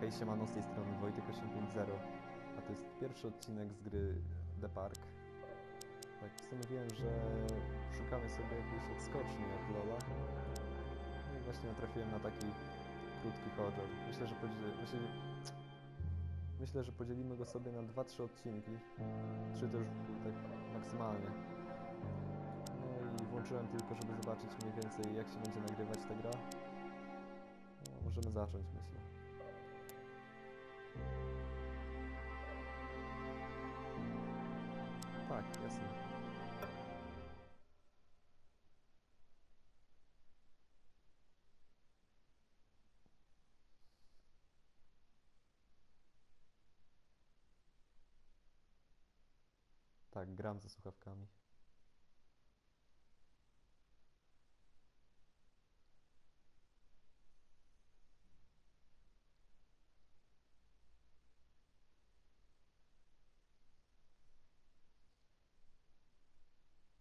Hej, siemano, z tej strony Wojtek 850, a to jest pierwszy odcinek z gry The Park. Tak, postanowiłem, że szukamy sobie jakiejś odskoczni od Lola. No i właśnie natrafiłem na taki krótki horror. Myślę, że podzielimy go sobie na 2-3 odcinki. 3 to już tak maksymalnie. No i włączyłem tylko, żeby zobaczyć mniej więcej, jak się będzie nagrywać ta gra. No, możemy zacząć, myślę. Tak, jasne. Tak, gram ze słuchawkami.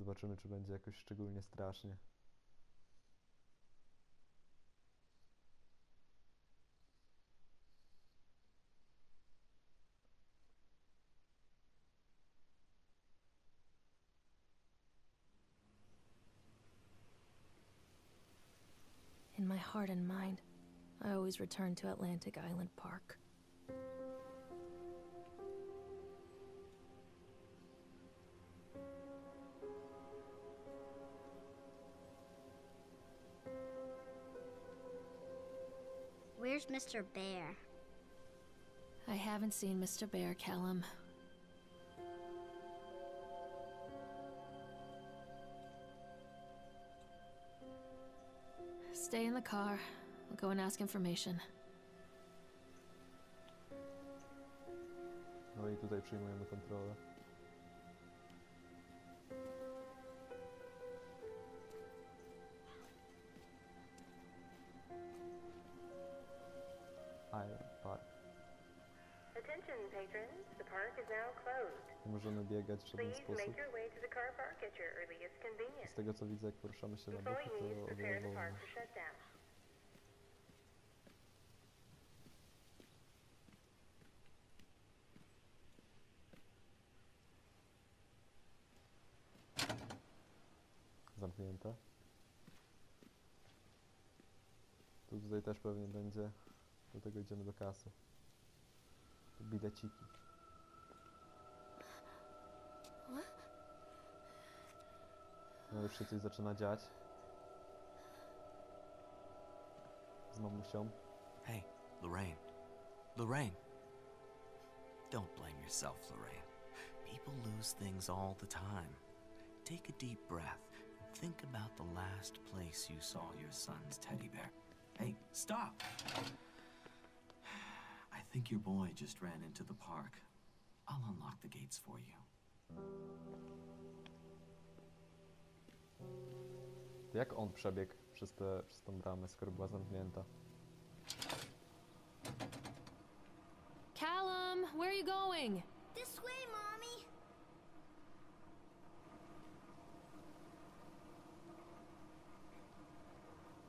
Zobaczymy, czy będzie jakoś szczególnie strasznie. In my heart and mind, I always return to Atlantic Island Park. Where's Mr. Bear? I haven't seen Mr. Bear, Callum. Stay in the car. I'll go and ask information. No i tutaj przyjmujemy kontrolę. Island Park. Attention patrons, the park is now closed. Nie możemy biegać w żaden Please sposób. make your way to the car park at your earliest Z convenience. tego co widzę, jak poruszamy się na boku, Employees to o prepare wiele the park wolno. for shutdown. Zamknięte. Tu tutaj też pewnie będzie. Do tego idziemy do kasy. Tu bileciki. No już się coś zaczyna dziać. Z mamusią. Hey, Lorraine. Lorraine. Don't blame yourself, Lorraine. People lose things all the time. Take a deep breath and think about the last place you saw your son's teddy bear. Hey, stop! I think your boy just ran into the park. I'll unlock the gates for you. Jak on przebiegł przez tą bramę, skoro była zamknięta? Callum, where are you going? This way, Mommy!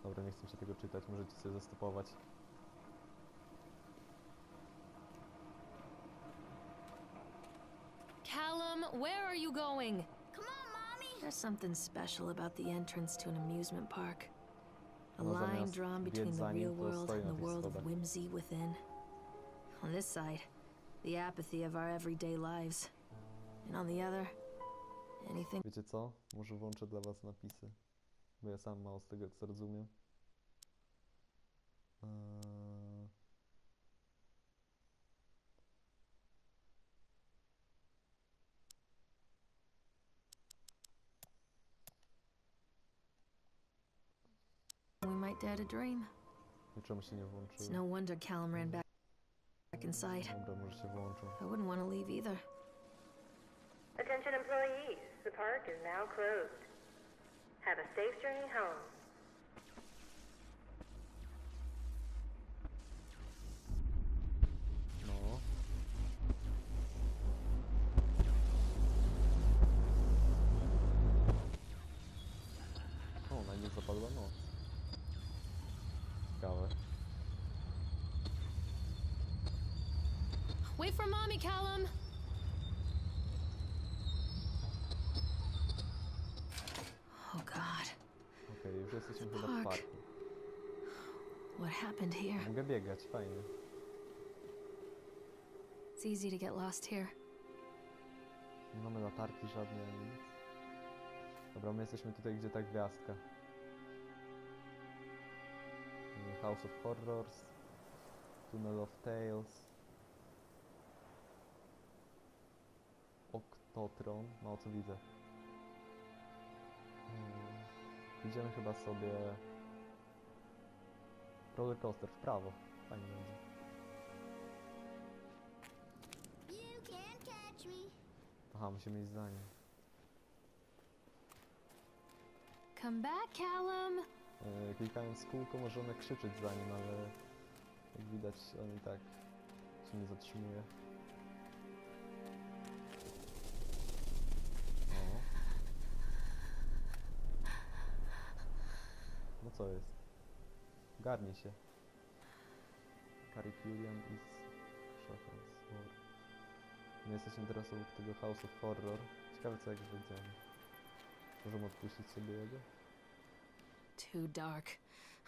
Dobra, nie chcę się tego czytać, możecie sobie zastopować. Callum, where are you going? Come on, Mommy! There's something special about the entrance to an amusement park. A No, line zamiast drawn biec between za the nim, real to world stoi and na the tych world of schodach. whimsy within. On this side, the apathy of our everyday lives. And on the other, anything. Wiecie co? Może włączę dla was napisy. Bo ja sam mało z tego co rozumiem. We might dare to dream. I czemu się nie It's włączyło? no wonder Callum ran back inside. Dobra, może się włączą. I wouldn't want to leave either. Attention employees, the park is now closed. Have a safe journey home. No. nagle zapadła noc. Ciekawe. Wait for mommy, Callum. Oh God. Okej, już jesteśmy chyba w Park. parku. What happened here? Mogę biegać, fajnie. It's easy to get lost here. Nie mamy latarki żadnej, ani nic. Dobra, my jesteśmy tutaj, gdzie ta gwiazdka. House of Horrors. Tunnel of Tales. Octotron. No, co widzę. Idziemy chyba sobie... Roller coaster w prawo. Fajnie będzie. You can't catch me. Aha, musimy iść za nim. Come back, Callum. Klikając kółko możemy krzyczeć za nim, ale jak widać on i tak się nie zatrzymuje. O. No co jest? Garnij się. Curriculum is Shuffles. My jesteśmy teraz obok tego House of Horror. Ciekawe co jak wyjdziemy. Możemy odpuścić sobie jego? Too dark.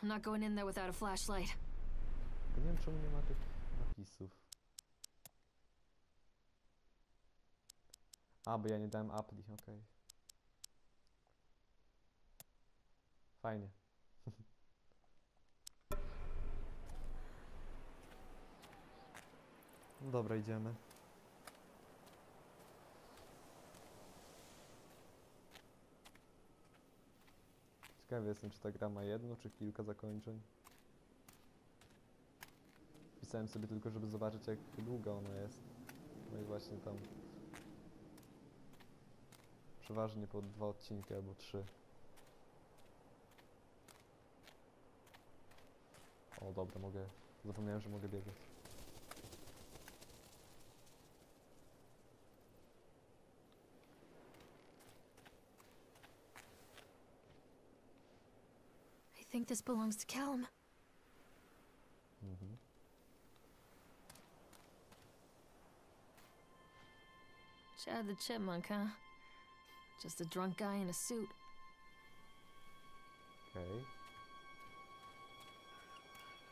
I'm not going in there without a flashlight. Tylko nie wiem czemu nie ma tych napisów. A, bo ja nie dałem appli, okej. Fajnie. No dobra, idziemy. Ciekawy jestem, czy ta gra ma jedno, czy kilka zakończeń. Pisałem sobie tylko, żeby zobaczyć, jak długa ona jest. No i właśnie tam... Przeważnie po 2 odcinki albo 3. O, dobra, mogę... Zapomniałem, że mogę biegać. I think this belongs to Callum. Mhm. Chad the Chipmunk, huh? Just a drunk guy in a suit. Okej.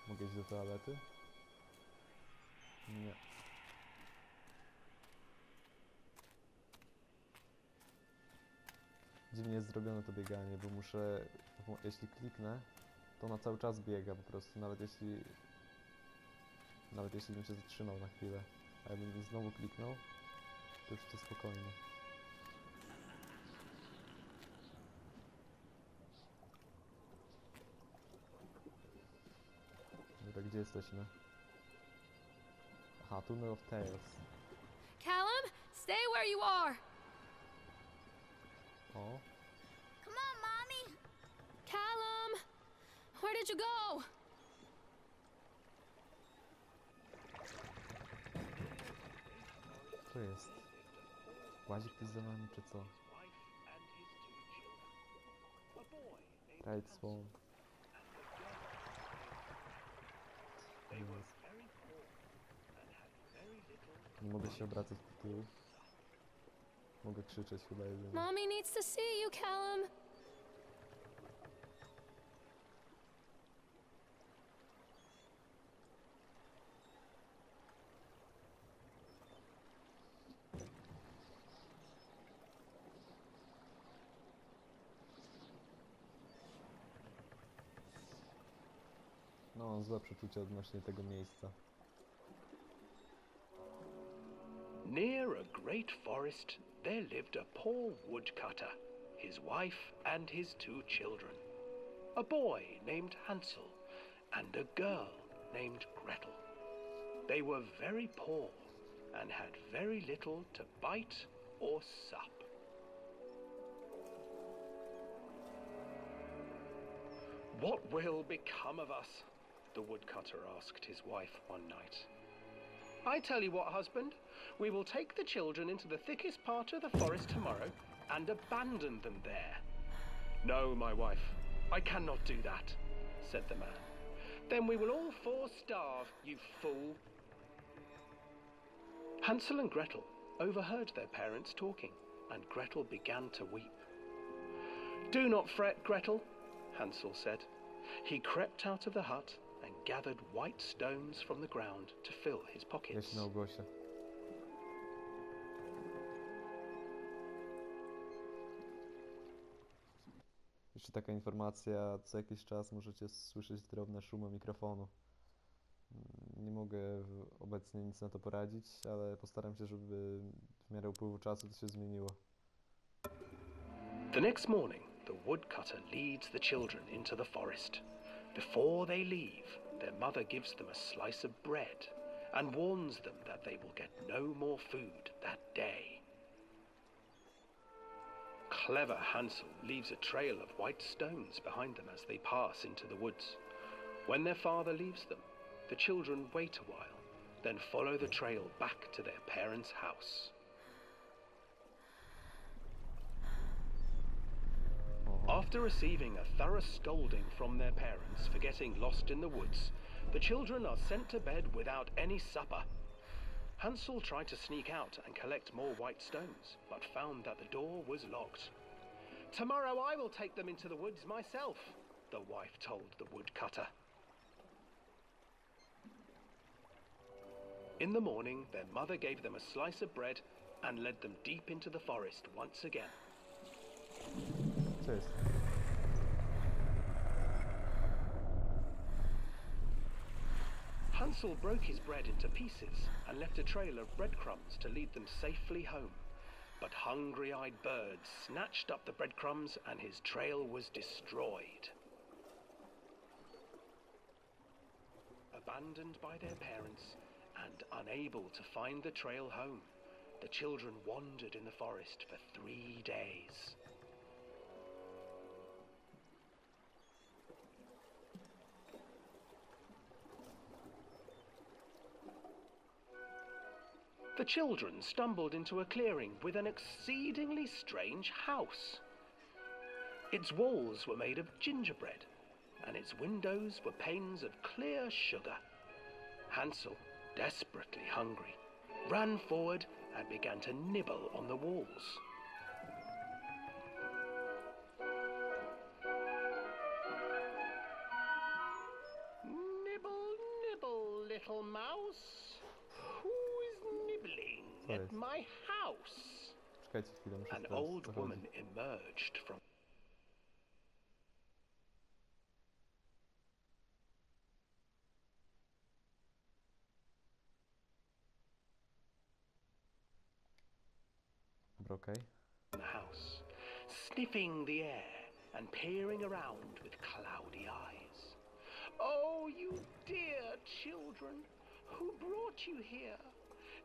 Mogę iść do toalety? Nie. Dziwnie jest zrobione to bieganie, bo muszę... Jeśli kliknę, to ona cały czas biega po prostu, nawet jeśli... Nawet jeśli bym się zatrzymał na chwilę. A jakbym znowu kliknął, to już to spokojnie. Dobra, gdzie jesteśmy? Aha, Tunnel of Tales. Callum, stay where you are. O, Come on, Mommy. Callum, where did you go? co jest? Łazi ktoś za nami, czy co? Right Swan. Nie mogę się obracać do tyłu. Mogę krzyczeć chyba jedynie. Mommy needs to see you, Callum. No, mam złe przeczucie odnośnie tego miejsca. Near a great forest, there lived a poor woodcutter, his wife and his 2 children. A boy named Hansel and a girl named Gretel. They were very poor and had very little to bite or sup. What will become of us? The woodcutter asked his wife one night. I tell you what, husband, we will take the children into the thickest part of the forest tomorrow and abandon them there. No, my wife, I cannot do that, said the man. Then we will all 4 starve, you fool. Hansel and Gretel overheard their parents talking, and Gretel began to weep. "Do not fret, Gretel," Hansel said. He crept out of the hut and gathered white stones from the ground to fill his pockets. Jeśli na ogłosie. Jeszcze taka informacja, co jakiś czas możecie słyszeć drobne szumy mikrofonu. Nie mogę obecnie nic na to poradzić, ale postaram się, żeby w miarę upływu czasu to się zmieniło. The next morning, the woodcutter leads the children into the forest. Before they leave, their mother gives them a slice of bread and warns them that they will get no more food that day. Clever Hansel leaves a trail of white stones behind them as they pass into the woods. When their father leaves them, the children wait a while, then follow the trail back to their parents' house. After receiving a thorough scolding from their parents for getting lost in the woods, the children are sent to bed without any supper. Hansel tried to sneak out and collect more white stones, but found that the door was locked. "Tomorrow I will take them into the woods myself," the wife told the woodcutter. In the morning, their mother gave them a slice of bread and led them deep into the forest once again. Co jest? Hansel broke his bread into pieces and left a trail of breadcrumbs to lead them safely home. But hungry-eyed birds snatched up the breadcrumbs and his trail was destroyed. Abandoned by their parents and unable to find the trail home, the children wandered in the forest for 3 days. The children stumbled into a clearing with an exceedingly strange house. Its walls were made of gingerbread, and its windows were panes of clear sugar. Hansel, desperately hungry, ran forward and began to nibble on the walls. "Nibble, nibble, little mouse. Who is nibbling at my house?" Czekajcie chwilę, muszę An sprawdzić, old co woman chodzi. emerged from... Dobra, okej. the house, sniffing the air and peering around with cloudy eyes. "Oh, you dear children, who brought you here?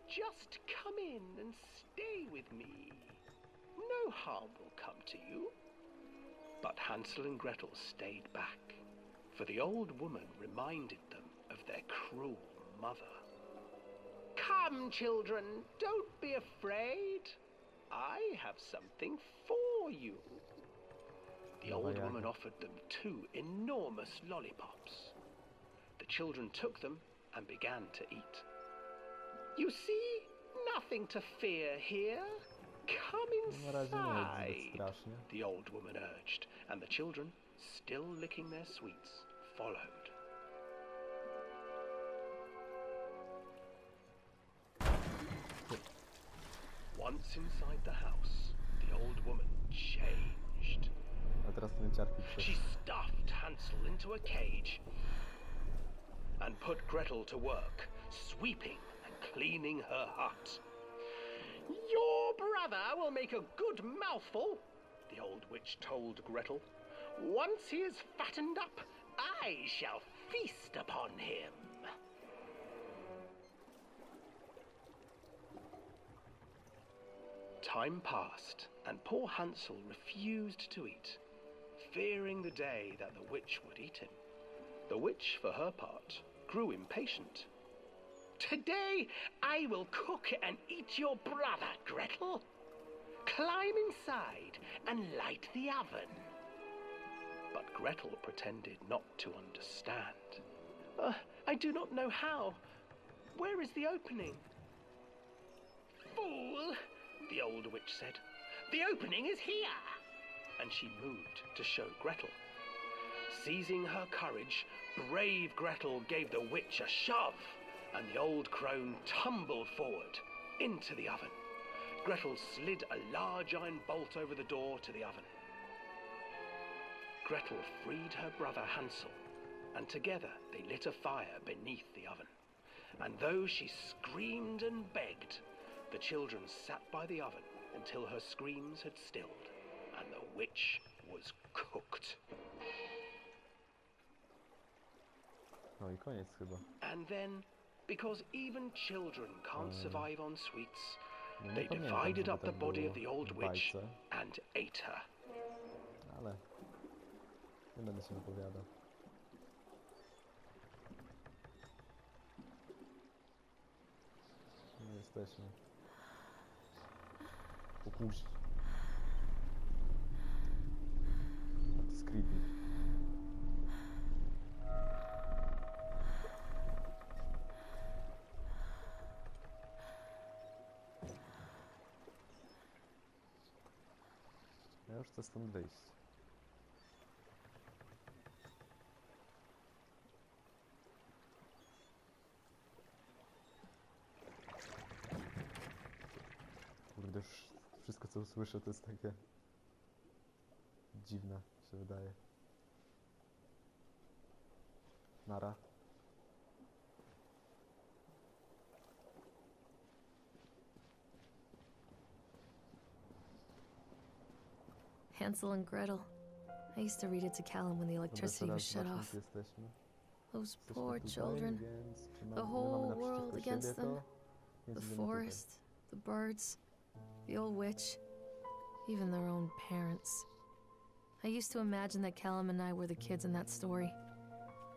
Just come in and stay with me. No harm will come to you." But Hansel and Gretel stayed back, for the old woman reminded them of their cruel mother. "Come, children, don't be afraid. I have something for you." The old woman offered them 2 enormous lollipops. The children took them and began to eat. "You see, nothing to fear here. Come Na razie nie jest zbyt inside," strasznie. the old woman urged, and the children, still licking their sweets, followed. Once inside the house, the old woman changed. A teraz te męciarki She przeszły. stuffed Hansel into a cage and put Gretel to work, sweeping and cleaning her hut. "Your brother will make a good mouthful," the old witch told Gretel. "Once he is fattened up, I shall feast upon him." Time passed, and poor Hansel refused to eat, fearing the day that the witch would eat him. The witch, for her part, grew impatient. "Today I will cook and eat your brother, Gretel. Climb inside and light the oven." But Gretel pretended not to understand. "I do not know how. Where is the opening?" old witch said, "The opening is here!" And she moved to show Gretel. Seizing her courage, brave Gretel gave the witch a shove, and the old crone tumbled forward into the oven. Gretel slid a large iron bolt over the door to the oven. Gretel freed her brother Hansel, and together they lit a fire beneath the oven. And though she screamed and begged, the children sat by the oven until her screams had stilled, and the witch was cooked. No i koniec chyba. And then, because even children can't survive on sweets, No they nie pamiętam, divided żeby up the tak body było of the old w witch bajce, and ate her. ale nie będę się wypowiadał. Nie jesteśmy. Opuść. To jest creepy. Ja już chcę stąd wyjść. Kurde, już wszystko co usłyszę to jest takie dziwne, się wydaje. Nara. Hansel and Gretel. I used to read it to Callum when the Dobra, electricity was teraz shut zobaczmy, off. gdzie jesteśmy. Those Jesteśmy poor tutaj, children. więc czy The my whole mamy world naprzeciwko against siebie them. to, więc The idziemy tutaj. forest, the birds, the old witch, even their own parents. I used to imagine that Callum and I were the kids in that story.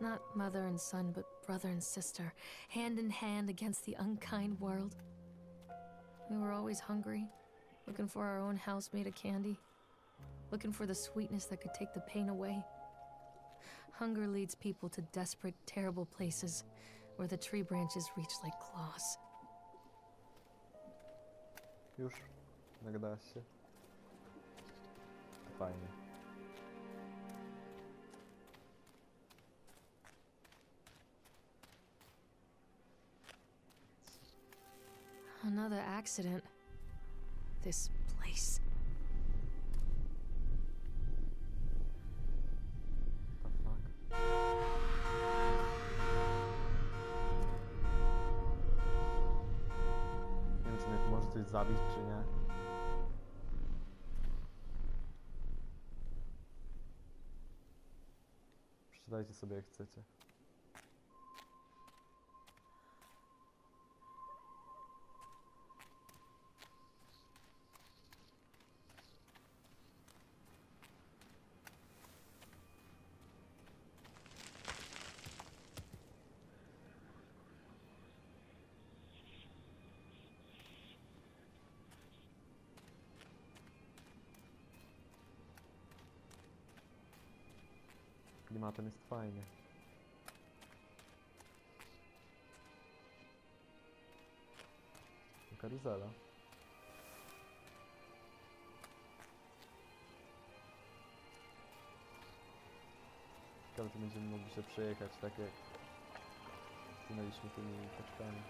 Not mother and son, but brother and sister, hand in hand against the unkind world. We were always hungry, looking for our own house made of candy, looking for the sweetness that could take the pain away. Hunger leads people to desperate, terrible places where the tree branches reach like claws. Już? Nagadałaś się? To fajnie. Another accident. This place. The fuck? Nie wiem, czy mnie może coś zabić, czy nie. Przeczytajcie sobie jak chcecie. Klimatem jest fajnie. Karuzela. Ciekawe, to będziemy mogli się przejechać tak jak płynęliśmy tymi taczkami.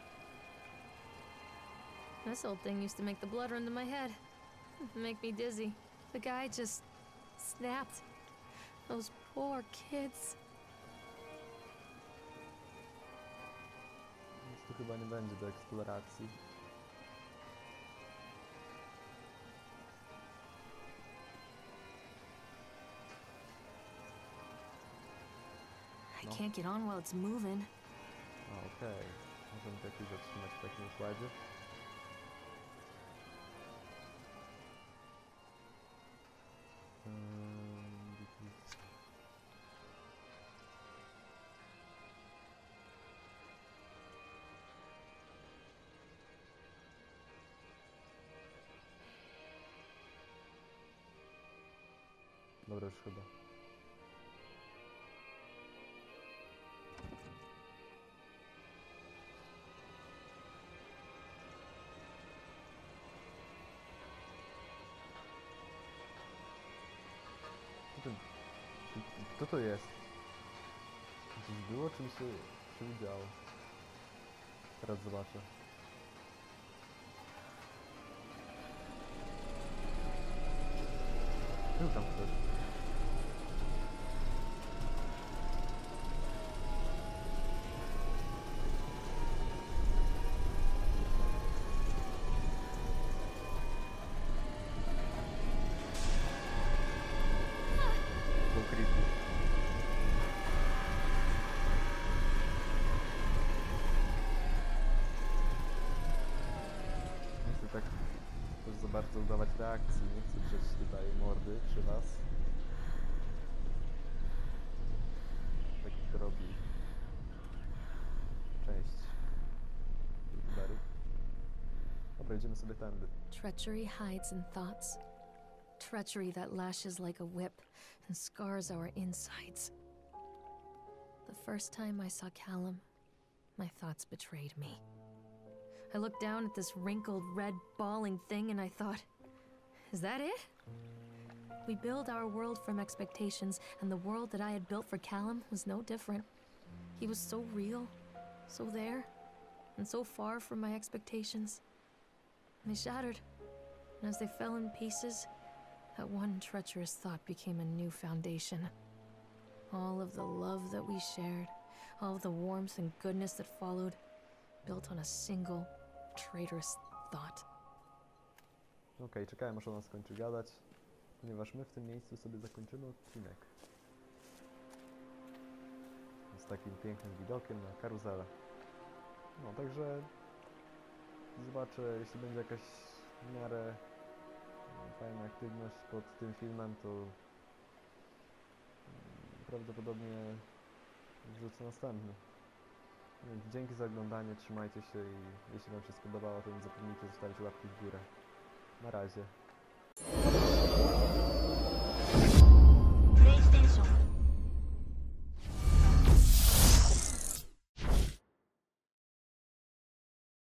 This old thing used to make the blood run to my head. Make me dizzy. The guy just snapped. Those poor kids. Nic tu chyba nie będzie do eksploracji. I No. can't get on while it's moving. A, okej. Możemy to jakoś zatrzymać w takim układzie. Dobra, już chyba. Co to jest? Coś było, czy mi się przewidziało? Teraz zobaczę. Był tam ktoś. Był creepy. Nie chcę tak też za bardzo udawać reakcji, nie chcę drzeć tutaj mordy przy was. Tak jak to robi część youtuberów. Dobra, idziemy sobie tędy. Treachery hides in thoughts. Treachery that lashes like a whip and scars our insides. The first time I saw Callum, my thoughts betrayed me. I looked down at this wrinkled, red, bawling thing and I thought, is that it? We build our world from expectations, and the world that I had built for Callum was no different. He was so real, so there, and so far from my expectations. They shattered, and as they fell in pieces, that one treacherous thought became a new foundation. All of the love that we shared, all of the warmth and goodness that followed, built on a single, traitorous thought. Okej, czekałem aż ona skończy gadać, ponieważ my w tym miejscu sobie zakończymy odcinek. Z takim pięknym widokiem na karuzelę. No, także zobaczę, jeśli będzie jakaś w miarę fajna aktywność pod tym filmem, to prawdopodobnie wrzucę następny. Więc dzięki za oglądanie, trzymajcie się i jeśli wam się spodobało, to nie zapomnijcie zostawić łapki w górę. Na razie.